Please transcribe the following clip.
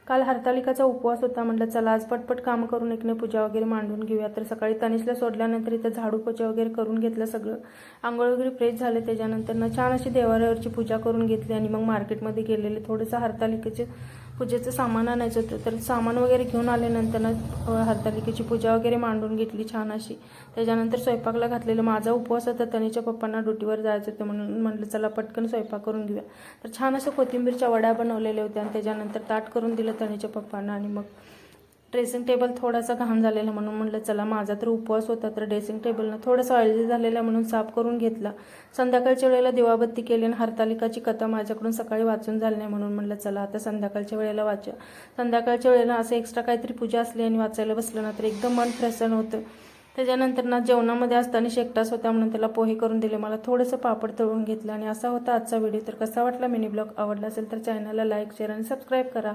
काल हरतालिकाचा उपवास होता. म्हटलं चला आज पटपट कामं करून एकने पूजा वगैरे मांडून घेऊया. तर सकाळी तनिषला सोडल्यानंतर इथं झाडू पोछा वगैरे करून घेतलं सगळं. आंघोळ वगैरे फ्रेश झाले. त्याच्यानंतर छान अशी देवाऱ्यावरची पूजा करून घेतली आणि मग मार्केटमध्ये गेलेले. थोडंसं हरतालिकेचे पूजेचं सामान आणायचं होतं. तर सामान वगैरे घेऊन आल्यानंतर हरतालिकेची पूजा वगैरे मांडून घेतली छान अशी. त्याच्यानंतर स्वयंपाकला घातलेलं. माझा उपवास होता. तनिषच्या पप्पांना ड्युटीवर जायचं होतं म्हणून म्हटलं चला पटकन स्वयंपाक करून घेऊया. तर छान असं कोथिंबीरच्या वड्या बनवलेल्या होत्या आणि त्याच्यानंतर ताट करून दिलं तनिषच्या पप्पांना. आणि मग ड्रेसिंग टेबल थोडासा घाण झालेला म्हणून म्हटलं चला माझा तर उपवास होता तर ड्रेसिंग टेबलनं थोडंसं ऑइली झालेला म्हणून साफ करून घेतला. संध्याकाळच्या वेळेला दिवाबत्ती केली आणि हरतालिकाची कथा माझ्याकडून सकाळी वाचून झाली नाही म्हणून म्हटलं चला आता संध्याकाळच्या वेळेला वाचूया. संध्याकाळच्या वेळेला असं एक्स्ट्रा काहीतरी पूजा असली आणि वाचायला बसलं ना तर एकदम मन प्रसन्न होतं. त्याच्यानंतर जेवणामध्ये असताना एकटाच होता म्हणून त्याला पोहे करून दिले. मला थोडंसं पापड तळून घेतलं आणि असा होता आजचा व्हिडिओ. तर कसा वाटला मिनी ब्लॉग? आवडला असेल तर चॅनलला लाईक शेअर आणि सबस्क्राईब करा.